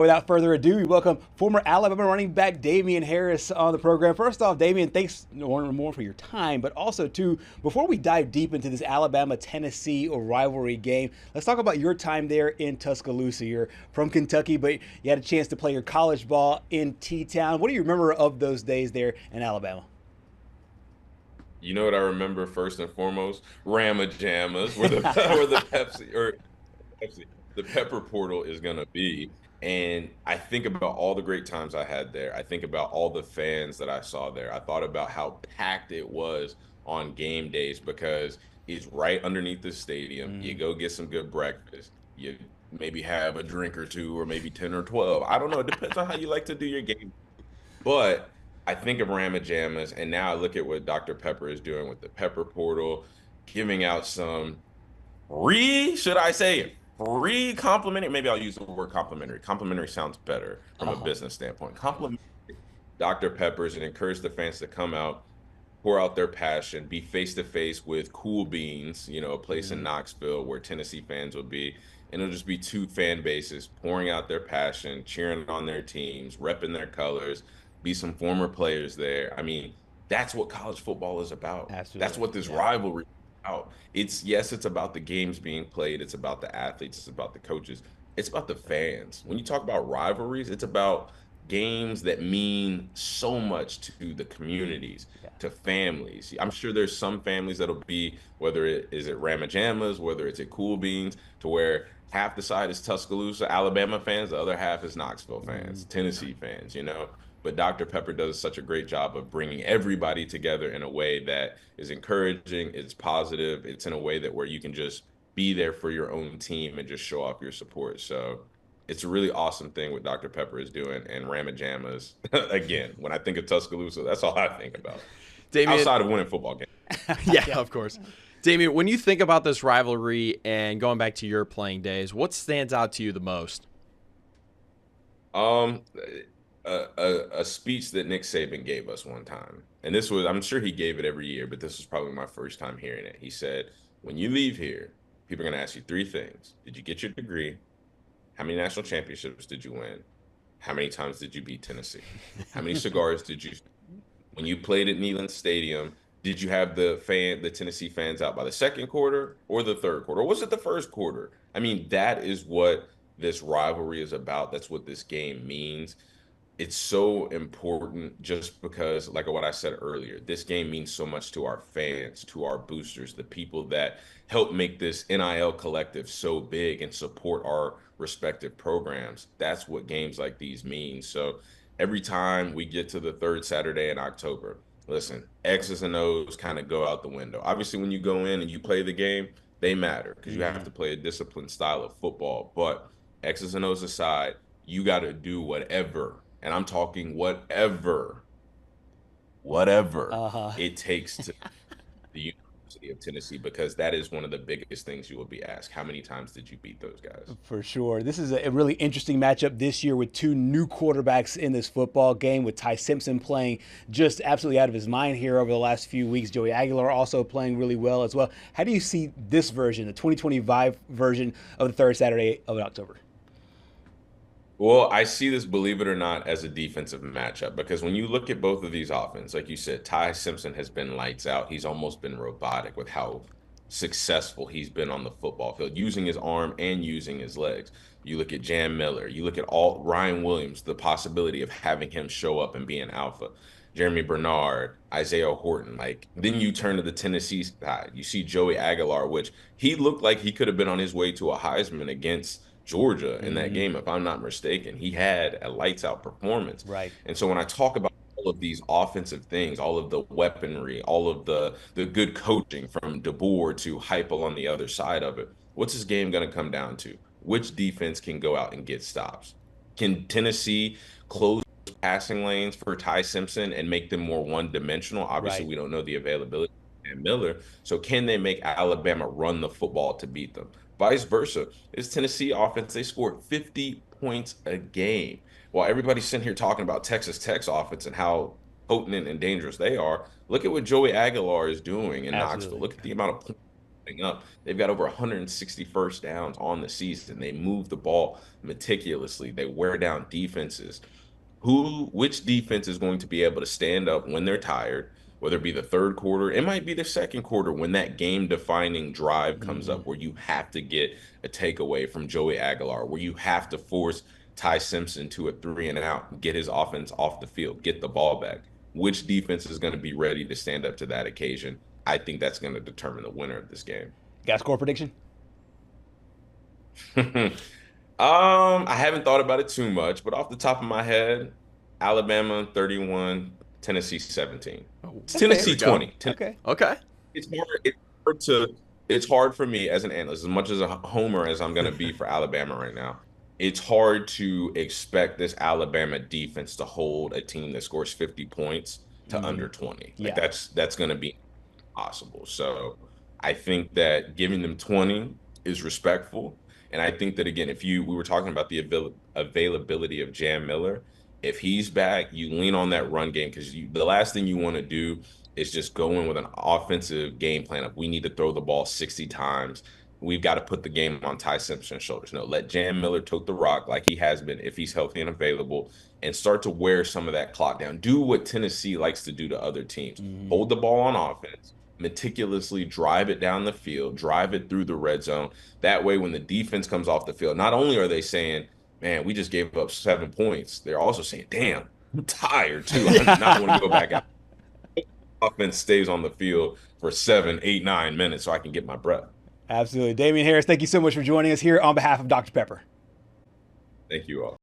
Without further ado, we welcome former Alabama running back Damien Harris on the program. First off, Damien, thanks more for your time, but also, too, before we dive deep into this Alabama-Tennessee rivalry game, let's talk about your time there in Tuscaloosa. You're from Kentucky, but you had a chance to play your college ball in T-Town. What do you remember of those days there in Alabama? You know what I remember first and foremost? Ramajamas, where the where the Pepsi, the pepper portal is gonna be. And I think about all the great times I had there. I think about all the fans that I saw there. I thought about how packed it was on game days because it's right underneath the stadium. You Mm. go get some good breakfast. You maybe have a drink or two, or maybe 10 or 12. I don't know. It depends on how you like to do your game. But I think of Ramajamas, and now I look at what Dr. Pepper is doing with the Pepper Portal, giving out some free, should I say, free complimentary. Maybe I'll use the word complimentary. Complimentary sounds better from a Uh-huh. business standpoint. Complimentary Dr. Peppers and encourage the fans to come out, pour out their passion, be face to face with Cool Beans, a place in Mm. Knoxville where Tennessee fans will be. And it'll just be two fan bases pouring out their passion, cheering on their teams, repping their colors, be some former players there. I mean, that's what college football is about. That's Absolutely. what this Yeah. rivalry is about. Yes, it's about the games being played, it's about the athletes, it's about the coaches, it's about the fans. When you talk about rivalries, it's about games that mean so much to the communities, Yeah. to families. I'm sure there's some families that'll be, whether it is at Ramajamas, whether it's at Cool Beans, to where half the side is Tuscaloosa, Alabama fans, the other half is Knoxville Mm. fans, Tennessee fans. But Dr. Pepper does such a great job of bringing everybody together in a way that is encouraging, it's positive, it's in a way that where you can just be there for your own team and just show off your support. So it's a really awesome thing what Dr. Pepper is doing, and Ramajamas. Again, when I think of Tuscaloosa, that's all I think about. Damien, Outside of winning football games. yeah, Yeah. of course. Damien, when you think about this rivalry and going back to your playing days, what stands out to you the most? Um, a speech that Nick Saban gave us one time, and this was, I'm sure he gave it every year, but this was probably my first time hearing it. He said, "When you leave here, people are going to ask you three things: Did you get your degree? How many national championships did you win? How many times did you beat Tennessee? How many cigars did you when you played at Neyland Stadium, did you have the Tennessee fans out by the second quarter or the third quarter? Or was it the first quarter? I mean, that is what this rivalry is about. That's what this game means. It's so important just because, like what I said earlier, this game means so much to our fans, to our boosters, the people that help make this NIL collective so big and support our respective programs. That's what games like these mean. So every time we get to the third Saturday in October, listen, X's and O's kind of go out the window. Obviously, when you go in and you play the game, they matter because you have Mm. to play a disciplined style of football. But X's and O's aside, you got to do whatever, and I'm talking whatever Uh-huh. it takes to the University of Tennessee, because that is one of the biggest things you will be asked. How many times did you beat those guys? For sure. This is a really interesting matchup this year with two new quarterbacks in this football game, with Ty Simpson playing just absolutely out of his mind here over the last few weeks. Joey Aguilar also playing really well as well. How do you see this version, the 2025 version of the third Saturday of October? Well, I see this, believe it or not, as a defensive matchup because when you look at both of these offenses, like you said, Ty Simpson has been lights out. He's almost been robotic with how successful he's been on the football field, using his arm and using his legs. You look at Jam Miller, you look at all Ryan Williams, the possibility of having him show up and be an alpha. Jeremy Bernard, Isaiah Horton. Like, then you turn to the Tennessee side. You see Joey Aguilar, which he looked like he could have been on his way to a Heisman against Georgia in that Mm, game, if I'm not mistaken. He had a lights out performance. right. And so when I talk about all of these offensive things, all of the weaponry, all of the good coaching from DeBoer to Heupel on the other side of it, what's this game going to come down to? Which defense can go out and get stops? Can Tennessee close passing lanes for Ty Simpson and make them more one-dimensional? Obviously, Right. we don't know the availability of Miller. So can they make Alabama run the football to beat them? Vice versa. This Tennessee offense, they scored 50 points a game. While everybody's sitting here talking about Texas Tech's offense and how potent and dangerous they are, look at what Joey Aguilar is doing in Knoxville. Absolutely. Look at the amount of points stepping up. They've got over 160 first downs on the season. They move the ball meticulously. They wear down defenses. Which defense is going to be able to stand up when they're tired, whether it be the third quarter, it might be the second quarter when that game defining drive comes up where you have to get a takeaway from Joey Aguilar, where you have to force Ty Simpson to a 3-and-out, get his offense off the field, get the ball back. Which defense is going to be ready to stand up to that occasion? I think that's going to determine the winner of this game. Got a score prediction? I haven't thought about it too much, but off the top of my head, Alabama 31, Tennessee 17. It's Tennessee 20. Okay. It's hard for me as an analyst, as much as a homer as I'm going to be for Alabama right now. It's hard to expect this Alabama defense to hold a team that scores 50 points to under 20. Like that's going to be impossible. So I think that giving them 20 is respectful. And I think that, again, we were talking about the availability of Jam Miller. If he's back, you lean on that run game, because the last thing you want to do is just go in with an offensive game plan of we need to throw the ball 60 times. We've got to put the game on Ty Simpson's shoulders. No, let Jam Miller tote the rock like he has been, if he's healthy and available, and start to wear some of that clock down. Do what Tennessee likes to do to other teams. Hold the ball on offense, meticulously drive it down the field, drive it through the red zone. That way, when the defense comes off the field, not only are they saying, man, we just gave up 7 points, they're also saying, damn, I'm tired too. I do not want to go back out. Offense stays on the field for 7, 8, 9 minutes so I can get my breath. Absolutely. Damien Harris, thank you so much for joining us here on behalf of Dr. Pepper. Thank you all.